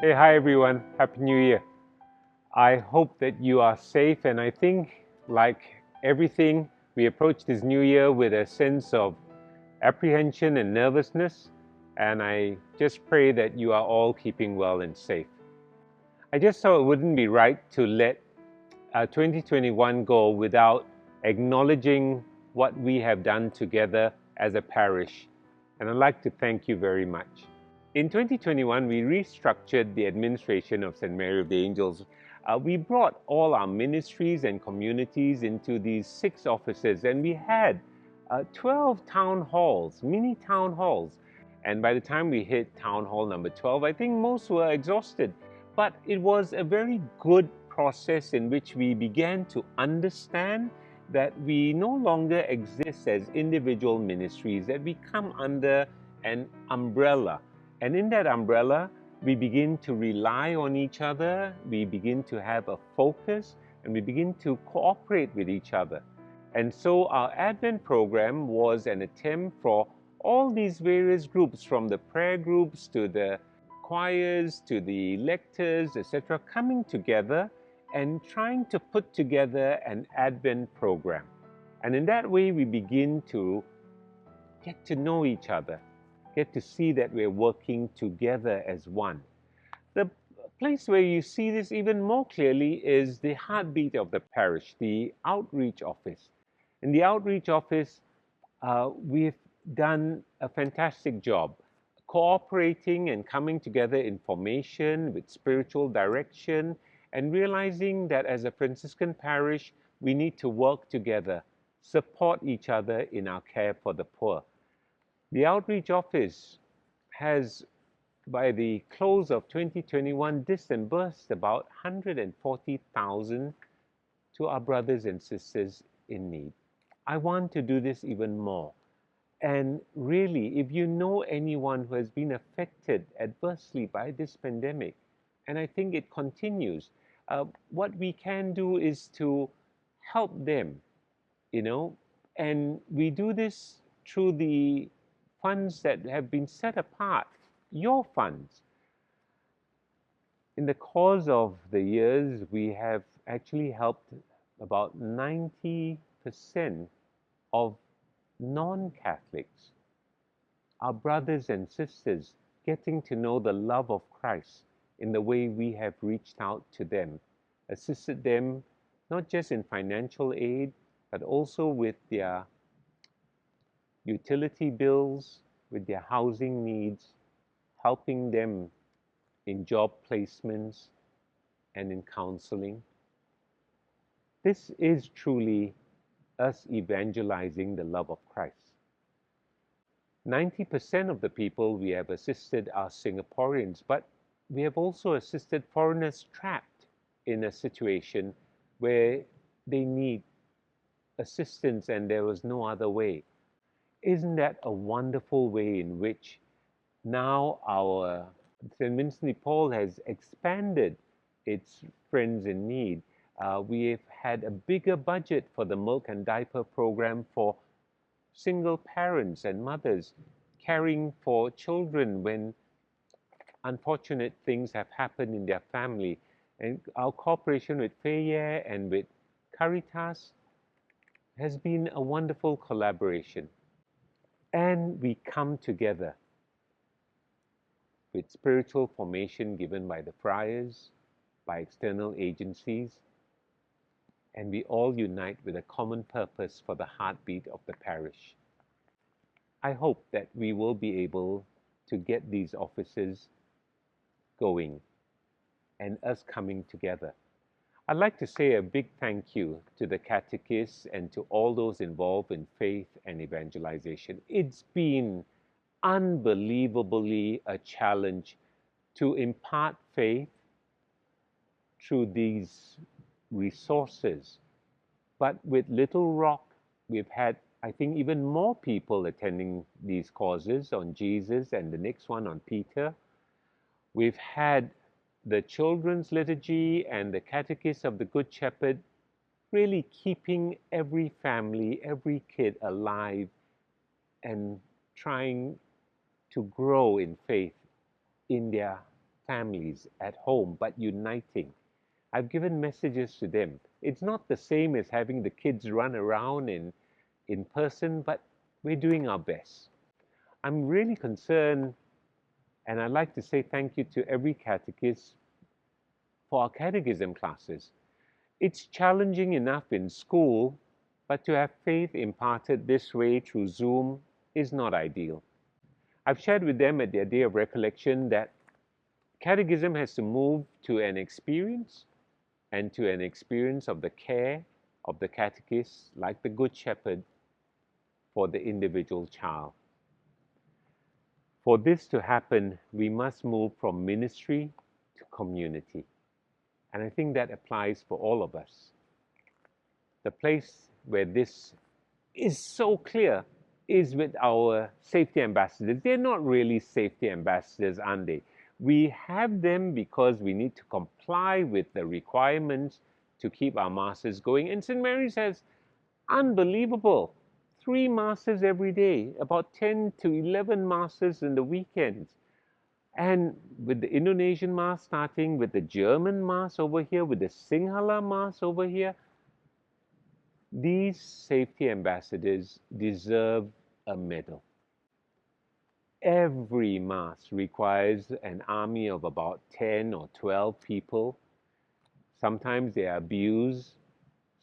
Hey, hi everyone. Happy New Year. I hope that you are safe, and I think, like everything, we approach this new year with a sense of apprehension and nervousness, and I just pray that you are all keeping well and safe. I just thought it wouldn't be right to let 2021 go without acknowledging what we have done together as a parish, and I'd like to thank you very much. In 2021, we restructured the administration of St. Mary of the Angels. We brought all our ministries and communities into these 6 offices, and we had 12 town halls, mini town halls. And by the time we hit town hall number 12, I think most were exhausted. But it was a very good process in which we began to understand that we no longer exist as individual ministries, that we come under an umbrella. And in that umbrella, we begin to rely on each other, we begin to have a focus, and we begin to cooperate with each other. And so our Advent program was an attempt for all these various groups, from the prayer groups to the choirs to the lectors, etc., coming together and trying to put together an Advent program. And in that way, we begin to get to know each other, get to see that we're working together as one. The place where you see this even more clearly is the heartbeat of the parish, the outreach office. In the outreach office, we've done a fantastic job cooperating and coming together in formation with spiritual direction, and realizing that as a Franciscan parish, we need to work together, support each other in our care for the poor. The outreach office has, by the close of 2021, disbursed about 140,000 to our brothers and sisters in need. I want to do this even more. And really, if you know anyone who has been affected adversely by this pandemic, and I think it continues, what we can do is to help them, and we do this through the funds that have been set apart, your funds. In the course of the years, we have actually helped about 90% of non-Catholics, our brothers and sisters, getting to know the love of Christ in the way we have reached out to them, assisted them not just in financial aid, but also with their utility bills, with their housing needs, helping them in job placements and in counseling. This is truly us evangelizing the love of Christ. 90% of the people we have assisted are Singaporeans, but we have also assisted foreigners trapped in a situation where they need assistance and there was no other way. Isn't that a wonderful way in which now our St. Vincent de Paul has expanded its Friends in Need? We have had a bigger budget for the milk and diaper program for single parents and mothers caring for children when unfortunate things have happened in their family. And our cooperation with Friar and with Caritas has been a wonderful collaboration. And we come together with spiritual formation given by the friars, by external agencies, and we all unite with a common purpose for the heartbeat of the parish. I hope that we will be able to get these offices going and us coming together. I'd like to say a big thank you to the catechists and to all those involved in faith and evangelization. It's been unbelievably a challenge to impart faith through these resources. But with Little Rock, we've had, I think, even more people attending these causes on Jesus, and the next one on Peter. We've had the children's liturgy and the catechist of the Good Shepherd really keeping every family, every kid alive and trying to grow in faith in their families at home, but uniting. I've given messages to them. It's not the same as having the kids run around in person, but we're doing our best. I'm really concerned, and I'd like to say thank you to every catechist for our catechism classes. It's challenging enough in school, but to have faith imparted this way through Zoom is not ideal. I've shared with them at their day of recollection that catechism has to move to an experience and to an experience of the care of the catechist, like the Good Shepherd, for the individual child. For this to happen, we must move from ministry to community. And I think that applies for all of us. The place where this is so clear is with our safety ambassadors. They're not really safety ambassadors, aren't they? We have them because we need to comply with the requirements to keep our masses going. And St. Mary's has unbelievable 3 masses every day, about 10 to 11 masses in the weekends. And with the Indonesian Mass starting, with the German Mass over here, with the Sinhala Mass over here, these safety ambassadors deserve a medal. Every Mass requires an army of about 10 or 12 people. Sometimes they are abused,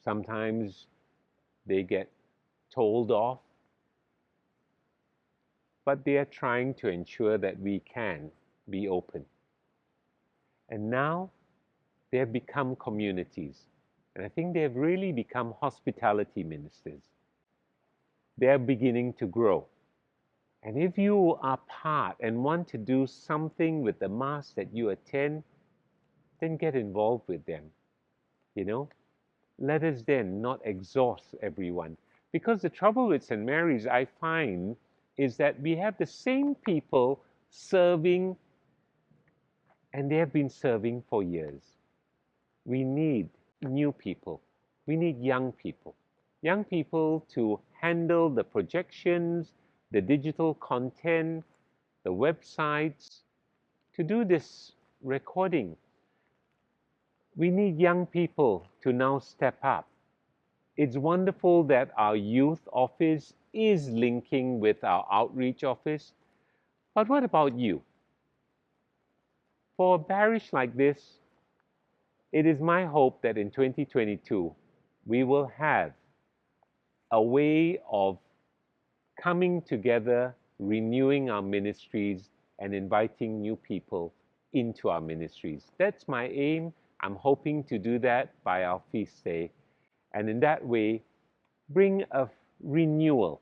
sometimes they get told off, but they are trying to ensure that we can be open. And now they have become communities. And I think they have really become hospitality ministers. They are beginning to grow. And if you are part and want to do something with the Mass that you attend, then get involved with them. Let us then not exhaust everyone. Because the trouble with St. Mary's, I find, is that we have the same people serving, and they have been serving for years. We need new people. We need young people. Young people to handle the projections, the digital content, the websites, to do this recording. We need young people to now step up. It's wonderful that our youth office is linking with our outreach office. But what about you? For a parish like this, it is my hope that in 2022, we will have a way of coming together, renewing our ministries, and inviting new people into our ministries. That's my aim. I'm hoping to do that by our feast day. And in that way, bring a renewal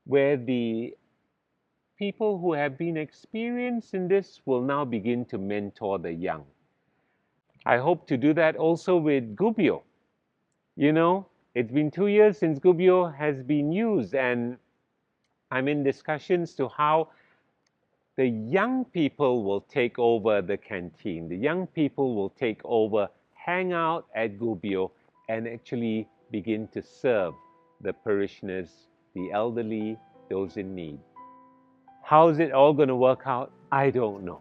where the people who have been experienced in this will now begin to mentor the young. I hope to do that also with Gubbio. It's been 2 years since Gubbio has been used, and I'm in discussions to how the young people will take over the canteen. The young people will take over, hang out at Gubbio, and actually begin to serve the parishioners, the elderly, those in need. How is it all going to work out? I don't know.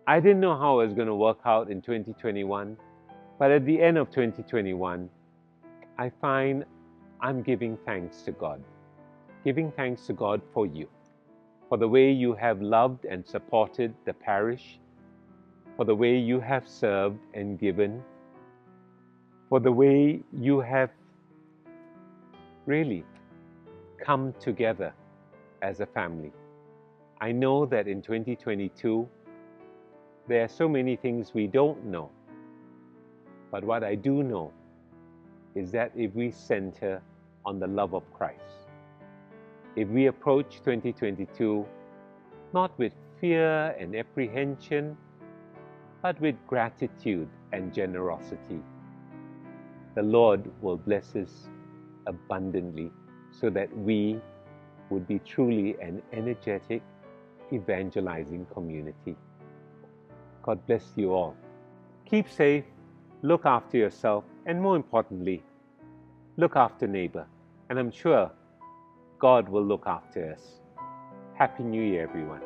I didn't know how it was going to work out in 2021, but at the end of 2021, I find I'm giving thanks to God. Giving thanks to God for you, for the way you have loved and supported the parish, for the way you have served and given, for the way you have really come together as a family. I know that in 2022, there are so many things we don't know. But what I do know is that if we center on the love of Christ, if we approach 2022 not with fear and apprehension, but with gratitude and generosity, the Lord will bless us abundantly so that we would be truly an energetic, evangelizing community. God bless you all. Keep safe, look after yourself, and more importantly, look after neighbor. And I'm sure God will look after us. Happy New Year, everyone.